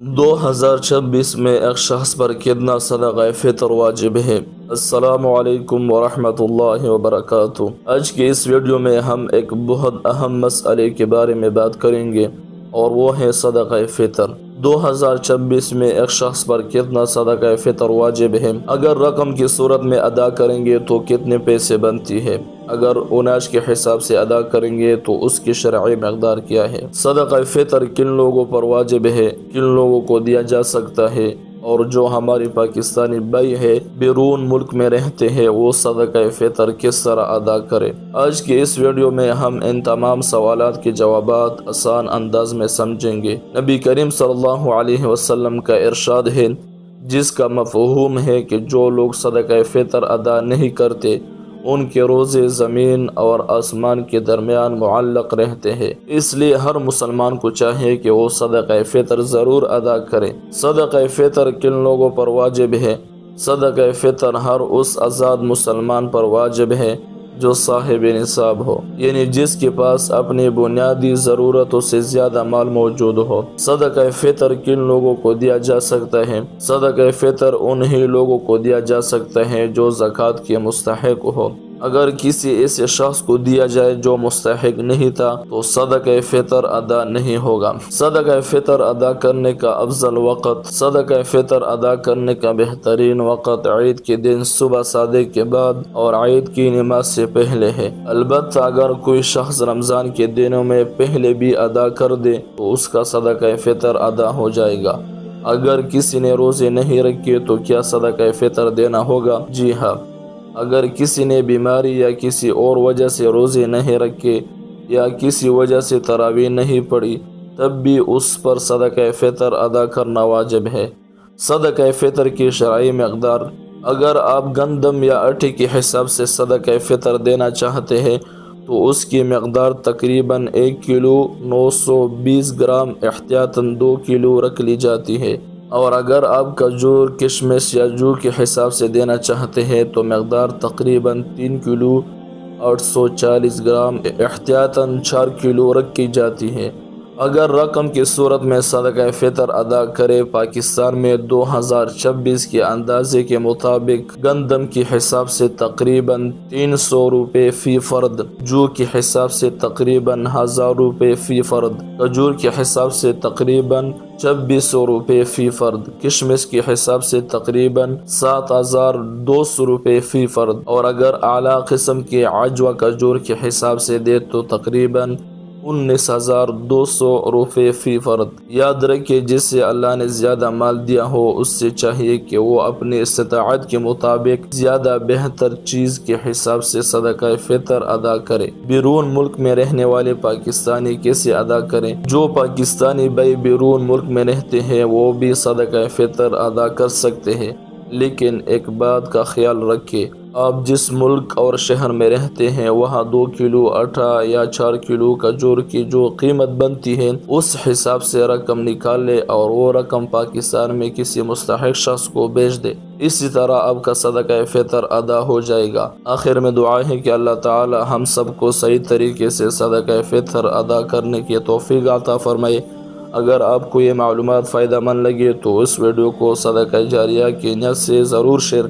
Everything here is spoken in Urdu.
2026 میں ایک شخص پر کتنا صدقہ فطر واجب ہے؟ السلام علیکم ورحمۃ اللہ وبرکاتہ۔ آج کی اس ویڈیو میں ہم ایک بہت اہم مسئلے کے بارے میں بات کریں گے اور وہ ہے صدقہ فطر۔ 2026 میں ایک شخص پر کتنا صدقہ فطر واجب ہے؟ اگر رقم کی صورت میں ادا کریں گے تو کتنے پیسے بنتی ہے؟ اگر اناج کے حساب سے ادا کریں گے تو اس کی شرعی مقدار کیا ہے؟ صدقہ فطر کن لوگوں پر واجب ہے، کن لوگوں کو دیا جا سکتا ہے، اور جو ہماری پاکستانی بھائی ہے بیرون ملک میں رہتے ہیں وہ صدقہ فطر کس طرح ادا کرے؟ آج کی اس ویڈیو میں ہم ان تمام سوالات کے جوابات آسان انداز میں سمجھیں گے۔ نبی کریم صلی اللہ علیہ وسلم کا ارشاد ہے جس کا مفہوم ہے کہ جو لوگ صدقہ فطر ادا نہیں کرتے ان کے روزے زمین اور آسمان کے درمیان معلق رہتے ہیں۔ اس لیے ہر مسلمان کو چاہیے کہ وہ صدقہ فطر ضرور ادا کرے۔ صدقہ فطر کن لوگوں پر واجب ہے؟ صدقہ فطر ہر اس آزاد مسلمان پر واجب ہے جو صاحب نصاب ہو، یعنی جس کے پاس اپنی بنیادی ضرورتوں سے زیادہ مال موجود ہو۔ صدقہ فطر کن لوگوں کو دیا جا سکتا ہے؟ صدقہ فطر انہی لوگوں کو دیا جا سکتا ہے جو زکوٰۃ کے مستحق ہو۔ اگر کسی ایسے شخص کو دیا جائے جو مستحق نہیں تھا تو صدقہ فطر ادا نہیں ہوگا۔ صدقہ فطر ادا کرنے کا افضل وقت۔ صدقہ فطر ادا کرنے کا بہترین وقت عید کے دن صبح صادق کے بعد اور عید کی نماز سے پہلے ہے۔ البتہ اگر کوئی شخص رمضان کے دنوں میں پہلے بھی ادا کر دے تو اس کا صدقہ فطر ادا ہو جائے گا۔ اگر کسی نے روزے نہیں رکھے تو کیا صدقہ فطر دینا ہوگا؟ جی ہاں، اگر کسی نے بیماری یا کسی اور وجہ سے روزے نہیں رکھے یا کسی وجہ سے تراویح نہیں پڑھی تب بھی اس پر صدقہ فطر ادا کرنا واجب ہے۔ صدقہ فطر کی شرعی مقدار۔ اگر آپ گندم یا آٹے کے حساب سے صدقہ فطر دینا چاہتے ہیں تو اس کی مقدار تقریباً 1 کلو 920 گرام احتیاطاً 2 کلو رکھ لی جاتی ہے، اور اگر آپ کھجور، کشمش یا جو کے حساب سے دینا چاہتے ہیں تو مقدار تقریباً 3 کلو 840 گرام احتیاطاً 4 کلو رکھی جاتی ہے۔ اگر رقم کی صورت میں صدقہ فطر ادا کرے، پاکستان میں 2026 کے اندازے کے مطابق گندم کے حساب سے تقریباً 300 روپے فی فرد، جو کے حساب سے تقریباً 1000 روپے فی فرد، کھجور کے حساب سے تقریباً 2600 روپے فی فرد، کشمش کے حساب سے تقریباً 7200 روپے فی فرد، اور اگر اعلیٰ قسم کے عجوہ کھجور کے حساب سے دے تو تقریباً 19200 روپے فی فرد۔ یاد رکھیں جس سے اللہ نے زیادہ مال دیا ہو اس سے چاہیے کہ وہ اپنی استطاعت کے مطابق زیادہ بہتر چیز کے حساب سے صدقہ فطر ادا کرے۔ بیرون ملک میں رہنے والے پاکستانی کیسے ادا کریں؟ جو پاکستانی بھائی بیرون ملک میں رہتے ہیں وہ بھی صدقہ فطر ادا کر سکتے ہیں، لیکن ایک بات کا خیال رکھیں، آپ جس ملک اور شہر میں رہتے ہیں وہاں 2 کلو آٹا یا 4 کلو کھجور کی جو قیمت بنتی ہے اس حساب سے رقم نکال لے اور وہ رقم پاکستان میں کسی مستحق شخص کو بھیج دے۔ اسی طرح آپ کا صدقہ فطر ادا ہو جائے گا۔ آخر میں دعا ہے کہ اللہ تعالی ہم سب کو صحیح طریقے سے صدقہ فطر ادا کرنے کی توفیق عطا فرمائے۔ اگر آپ کو یہ معلومات فائدہ مند لگے تو اس ویڈیو کو صدقہ جاریہ کی نیت سے ضرور شیئر